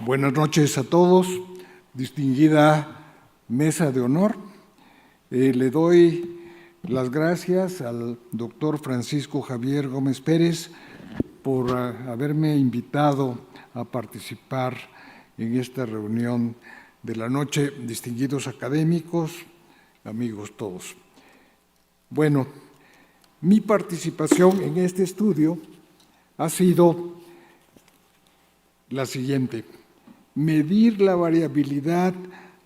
Buenas noches a todos, distinguida mesa de honor. Le doy las gracias al doctor Francisco Javier Gómez Pérez por haberme invitado a participar en esta reunión de la noche, distinguidos académicos, amigos todos. Bueno, mi participación en este estudio ha sido la siguiente: medir la variabilidad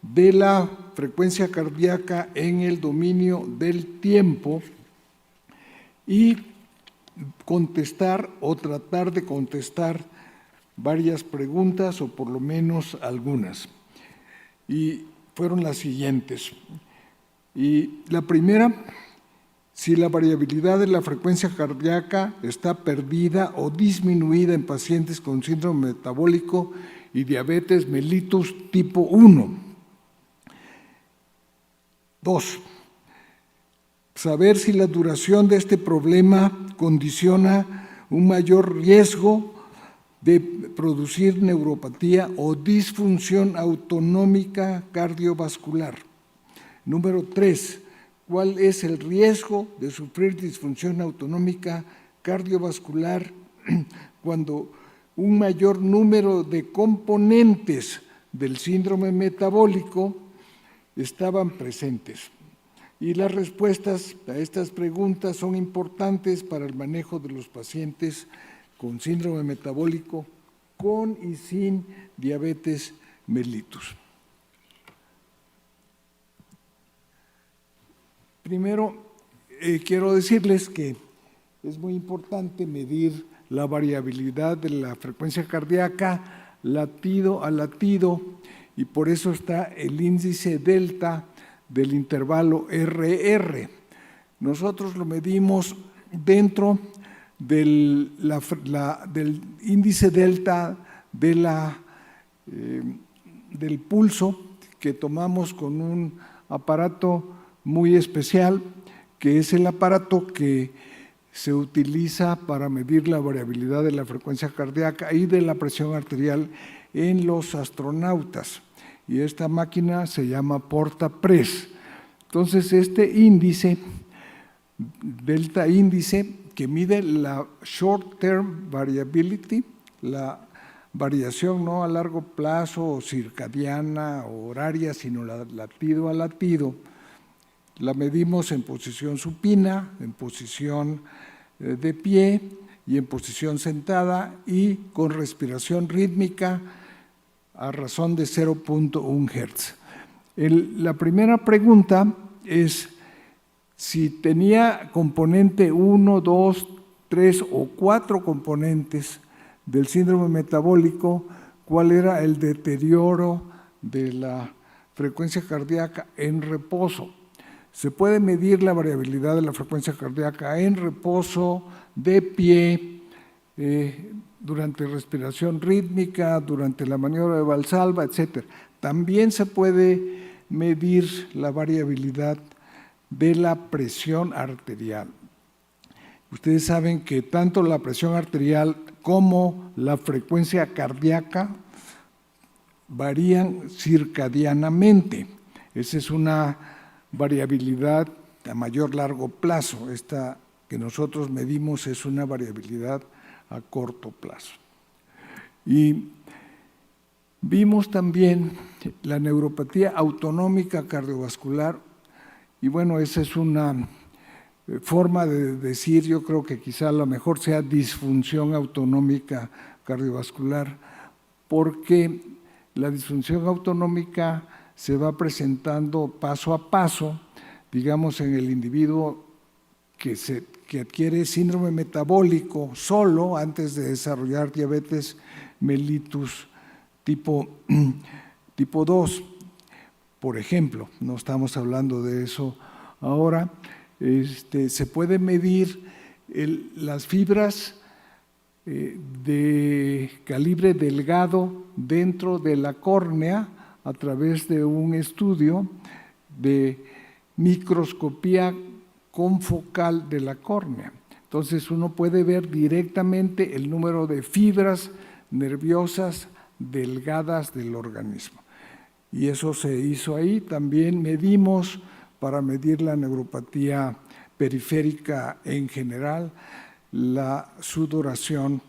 de la frecuencia cardíaca en el dominio del tiempo y contestar o tratar de contestar varias preguntas, o por lo menos algunas. Y fueron las siguientes. Y la primera: si la variabilidad de la frecuencia cardíaca está perdida o disminuida en pacientes con síndrome metabólico y diabetes mellitus tipo 1. 2. Saber si la duración de este problema condiciona un mayor riesgo de producir neuropatía o disfunción autonómica cardiovascular. Número 3. ¿Cuál es el riesgo de sufrir disfunción autonómica cardiovascular cuando un mayor número de componentes del síndrome metabólico estaban presentes? Y las respuestas a estas preguntas son importantes para el manejo de los pacientes con síndrome metabólico, con y sin diabetes mellitus. Primero, quiero decirles que es muy importante medir la variabilidad de la frecuencia cardíaca latido a latido, y por eso está el índice delta del intervalo RR. Nosotros lo medimos dentro del índice delta de del pulso, que tomamos con un aparato muy especial, que es el aparato que se utiliza para medir la variabilidad de la frecuencia cardíaca y de la presión arterial en los astronautas. Y esta máquina se llama Porta-Press. Entonces, este índice, delta índice, que mide la short-term variability, la variación no a largo plazo o circadiana o horaria, sino la latido a latido, la medimos en posición supina, en posición de pie y en posición sentada, y con respiración rítmica a razón de 0.1 Hz. La primera pregunta es si tenía componente 1, 2, 3 o 4 componentes del síndrome metabólico, ¿cuál era el deterioro de la frecuencia cardíaca en reposo? Se puede medir la variabilidad de la frecuencia cardíaca en reposo, de pie, durante respiración rítmica, durante la maniobra de Valsalva, etc. También se puede medir la variabilidad de la presión arterial. Ustedes saben que tanto la presión arterial como la frecuencia cardíaca varían circadianamente. Esa es una variabilidad a mayor largo plazo. Esta que nosotros medimos es una variabilidad a corto plazo. Y vimos también la neuropatía autonómica cardiovascular, y bueno, esa es una forma de decir, yo creo que quizá a lo mejor sea disfunción autonómica cardiovascular, porque la disfunción autonómica se va presentando paso a paso, digamos, en el individuo que adquiere síndrome metabólico solo antes de desarrollar diabetes mellitus tipo 2. Por ejemplo, no estamos hablando de eso ahora. Se puede medir las fibras de calibre delgado dentro de la córnea a través de un estudio de microscopía confocal de la córnea. Entonces, uno puede ver directamente el número de fibras nerviosas delgadas del organismo. Y eso se hizo ahí. También medimos para medir la neuropatía periférica en general, la sudoración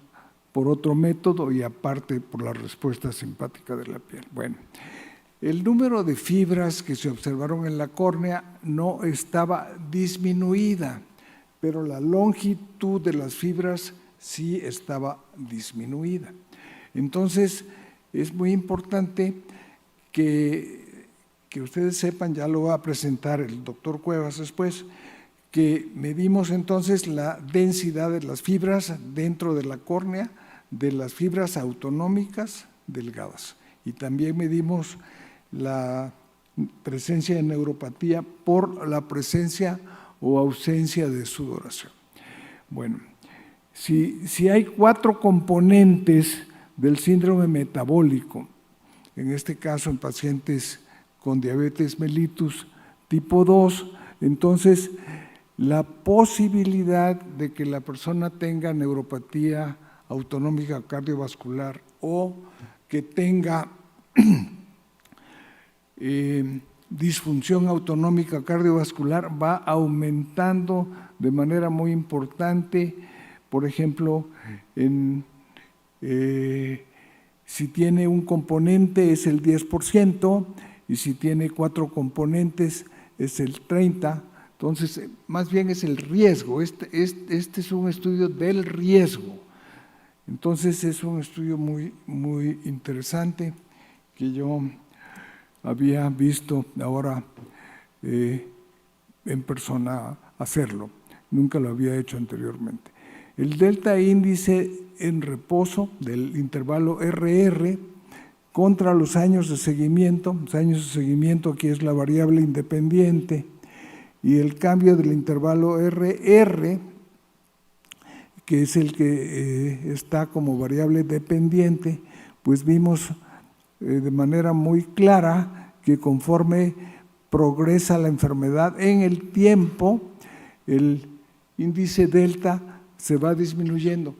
por otro método y aparte por la respuesta simpática de la piel. Bueno, el número de fibras que se observaron en la córnea no estaba disminuida, pero la longitud de las fibras sí estaba disminuida. Entonces, es muy importante que ustedes sepan, ya lo va a presentar el doctor Cuevas después, que medimos entonces la densidad de las fibras dentro de la córnea, de las fibras autonómicas delgadas. Y también medimos la presencia de neuropatía por la presencia o ausencia de sudoración. Bueno, si hay 4 componentes del síndrome metabólico, en este caso en pacientes con diabetes mellitus tipo 2, entonces la posibilidad de que la persona tenga neuropatía autonómica cardiovascular o que tenga disfunción autonómica cardiovascular va aumentando de manera muy importante. Por ejemplo, si tiene un componente es el 10% y si tiene 4 componentes es el 30%. Entonces, más bien es el riesgo. Este es un estudio del riesgo. Entonces, es un estudio muy, muy interesante que yo había visto ahora en persona hacerlo. Nunca lo había hecho anteriormente. El delta índice en reposo del intervalo RR contra los años de seguimiento. Los años de seguimiento aquí es la variable independiente. Y el cambio del intervalo RR, que es el que está como variable dependiente, pues vimos de manera muy clara que conforme progresa la enfermedad en el tiempo, el índice delta se va disminuyendo.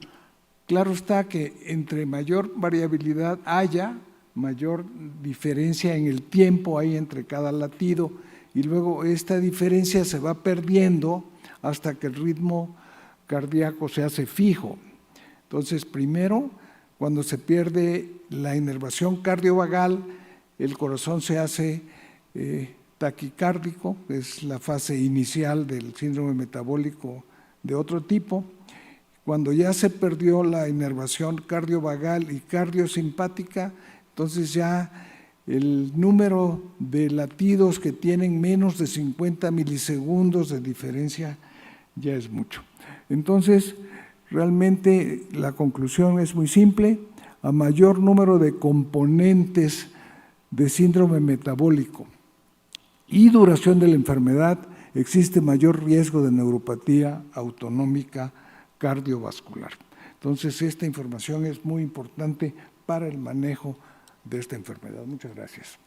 Claro está que entre mayor variabilidad haya, mayor diferencia en el tiempo hay entre cada latido, y luego esta diferencia se va perdiendo hasta que el ritmo cardíaco se hace fijo. Entonces, primero, cuando se pierde la inervación cardiovagal, el corazón se hace taquicárdico, es la fase inicial del síndrome metabólico de otro tipo. Cuando ya se perdió la inervación cardiovagal y cardiosimpática, entonces ya el número de latidos que tienen menos de 50 milisegundos de diferencia ya es mucho. Entonces, realmente la conclusión es muy simple: a mayor número de componentes de síndrome metabólico y duración de la enfermedad, existe mayor riesgo de neuropatía autonómica cardiovascular. Entonces, esta información es muy importante para el manejo de esta enfermedad. Muchas gracias.